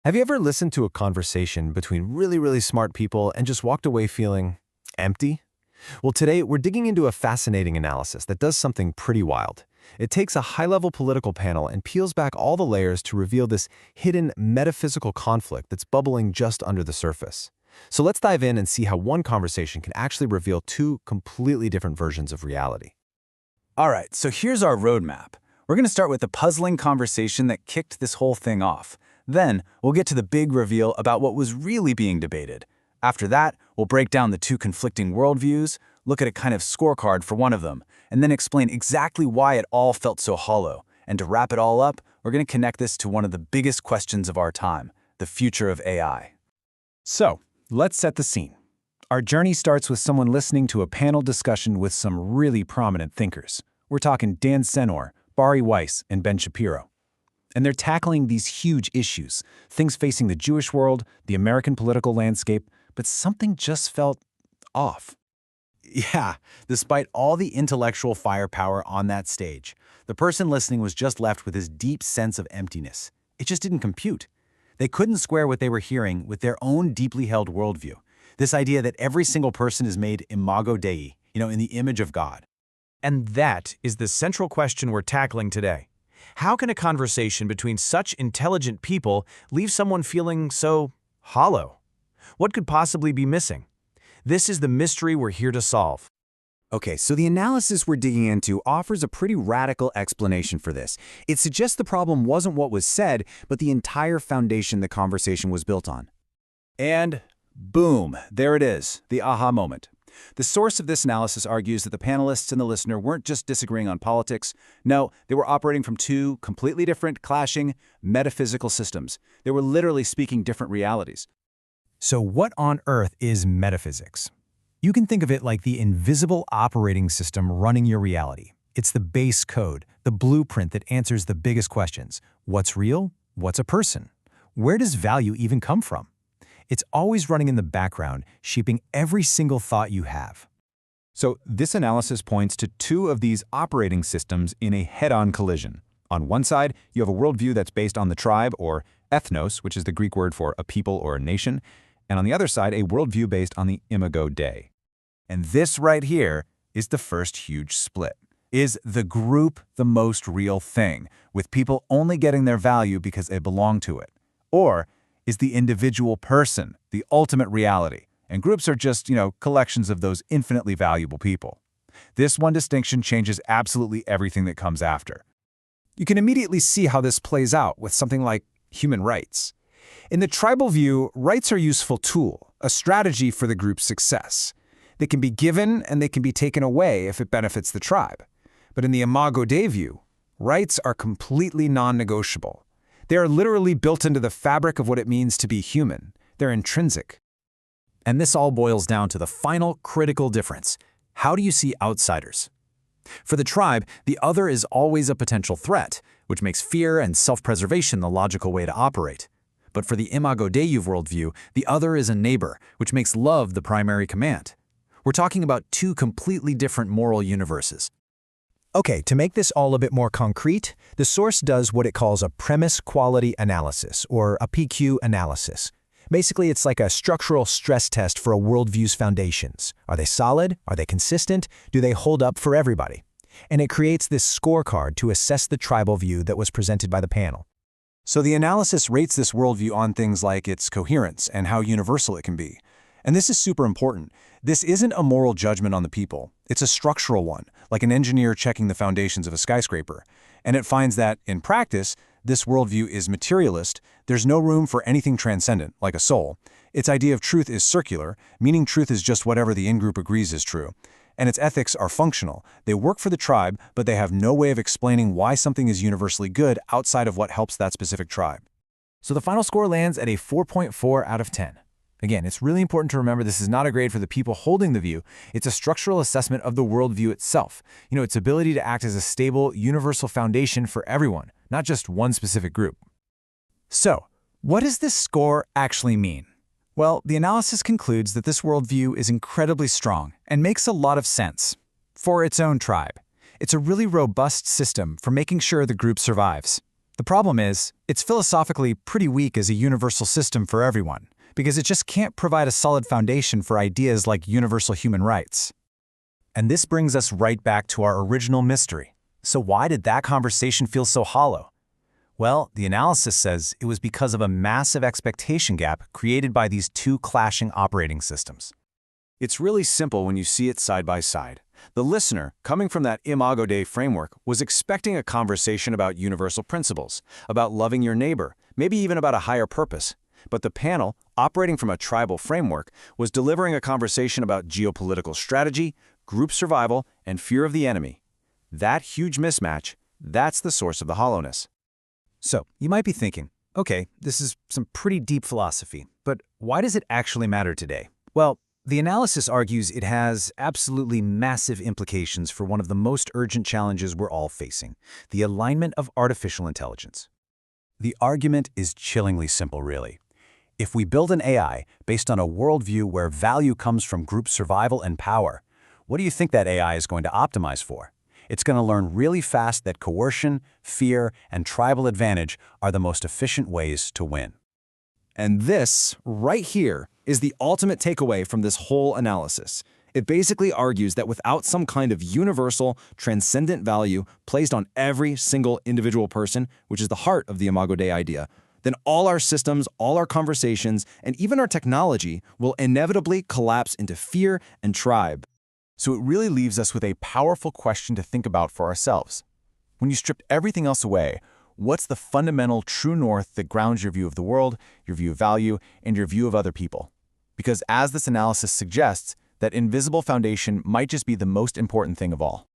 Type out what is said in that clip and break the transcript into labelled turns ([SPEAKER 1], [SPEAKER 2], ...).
[SPEAKER 1] Have you ever listened to a conversation between really smart people and just walked away feeling empty? Well, today we're digging into a fascinating analysis that does something pretty wild. It takes a high-level political panel and peels back all the layers to reveal this hidden metaphysical conflict that's bubbling just under the surface. So let's dive in and see how one conversation can actually reveal two completely different versions of reality.
[SPEAKER 2] All right, so here's our roadmap. We're going to start with the puzzling conversation that kicked this whole thing off. Then, we'll get to the big reveal about what was really being debated. After that, we'll break down the two conflicting worldviews, look at a kind of scorecard for one of them, and then explain exactly why it all felt so hollow. And to wrap it all up, we're going to connect this to one of the biggest questions of our time, the future of AI. So, let's set the scene. Our journey starts with someone listening to a panel discussion with some really prominent thinkers. We're talking Dan Senor, Bari Weiss, and Ben Shapiro. And they're tackling these huge issues, things facing the Jewish world, the American political landscape, but something just felt off. Yeah, despite all the intellectual firepower on that stage, the person listening was just left with this deep sense of emptiness. It just didn't compute. They couldn't square what they were hearing with their own deeply held worldview. This idea that every single person is made imago Dei, in the image of God.
[SPEAKER 3] And that is the central question we're tackling today. How can a conversation between such intelligent people leave someone feeling so hollow? What could possibly be missing? This is the mystery we're here to solve.
[SPEAKER 2] Okay, so the analysis we're digging into offers a pretty radical explanation for this. It suggests the problem wasn't what was said, but the entire foundation the conversation was built on. And boom, there it is, the aha moment. The source of this analysis argues that the panelists and the listener weren't just disagreeing on politics. No, they were operating from two completely different, clashing, metaphysical systems. They were literally speaking different realities.
[SPEAKER 4] So what on earth is metaphysics? You can think of it like the invisible operating system running your reality. It's the base code, the blueprint that answers the biggest questions. What's real? What's a person? Where does value even come from? It's always running in the background, shaping every single thought you have.
[SPEAKER 5] So this analysis points to two of these operating systems in a head-on collision. On one side, you have a worldview that's based on the tribe, or ethnos, which is the Greek word for a people or a nation, and on the other side, a worldview based on the imago Dei.
[SPEAKER 2] And this right here is the first huge split. Is the group the most real thing, with people only getting their value because they belong to it? Or is the individual person the ultimate reality, and groups are just, collections of those infinitely valuable people? This one distinction changes absolutely everything that comes after.
[SPEAKER 4] You can immediately see how this plays out with something like human rights. In the tribal view, rights are a useful tool, a strategy for the group's success. They can be given and they can be taken away if it benefits the tribe. But in the imago Dei view, rights are completely non-negotiable. They are literally built into the fabric of what it means to be human. They're intrinsic.
[SPEAKER 3] And this all boils down to the final critical difference. How do you see outsiders? For the tribe, the other is always a potential threat, which makes fear and self-preservation the logical way to operate. But for the imago Dei worldview, the other is a neighbor, which makes love the primary command. We're talking about two completely different moral universes.
[SPEAKER 4] Okay, to make this all a bit more concrete, the source does what it calls a premise quality analysis, or a PQ analysis. Basically, it's like a structural stress test for a worldview's foundations. Are they solid? Are they consistent? Do they hold up for everybody? And it creates this scorecard to assess the tribal view that was presented by the panel.
[SPEAKER 2] So the analysis rates this worldview on things like its coherence and how universal it can be. And this is super important. This isn't a moral judgment on the people. It's a structural one, like an engineer checking the foundations of a skyscraper. And it finds that, in practice, this worldview is materialist. There's no room for anything transcendent, like a soul. Its idea of truth is circular, meaning truth is just whatever the in-group agrees is true. And its ethics are functional. They work for the tribe, but they have no way of explaining why something is universally good outside of what helps that specific tribe.
[SPEAKER 3] So the final score lands at a 4.4 out of 10. Again, it's really important to remember this is not a grade for the people holding the view. It's a structural assessment of the worldview itself. Its ability to act as a stable, universal foundation for everyone, not just one specific group.
[SPEAKER 4] So, what does this score actually mean?
[SPEAKER 2] Well, the analysis concludes that this worldview is incredibly strong and makes a lot of sense for its own tribe. It's a really robust system for making sure the group survives.
[SPEAKER 3] The problem is, it's philosophically pretty weak as a universal system for everyone, because it just can't provide a solid foundation for ideas like universal human rights. And this brings us right back to our original mystery. So why did that conversation feel so hollow? Well, the analysis says it was because of a massive expectation gap created by these two clashing operating systems.
[SPEAKER 1] It's really simple when you see it side by side. The listener, coming from that Imago Dei framework, was expecting a conversation about universal principles, about loving your neighbor, maybe even about a higher purpose. But the panel, operating from a tribal framework, was delivering a conversation about geopolitical strategy, group survival, and fear of the enemy. That huge mismatch, that's the source of the hollowness.
[SPEAKER 3] So, you might be thinking, okay, this is some pretty deep philosophy, but why does it actually matter today? Well, the analysis argues it has absolutely massive implications for one of the most urgent challenges we're all facing, the alignment of artificial intelligence.
[SPEAKER 1] The argument is chillingly simple, really. If we build an AI based on a worldview where value comes from group survival and power, what do you think that AI is going to optimize for? It's going to learn really fast that coercion, fear, and tribal advantage are the most efficient ways to win.
[SPEAKER 4] And this, right here, is the ultimate takeaway from this whole analysis. It basically argues that without some kind of universal, transcendent value placed on every single individual person, which is the heart of the Imago Dei idea, then all our systems, all our conversations, and even our technology will inevitably collapse into fear and tribe.
[SPEAKER 5] So it really leaves us with a powerful question to think about for ourselves. When you stripped everything else away, what's the fundamental true north that grounds your view of the world, your view of value, and your view of other people? Because as this analysis suggests, that invisible foundation might just be the most important thing of all.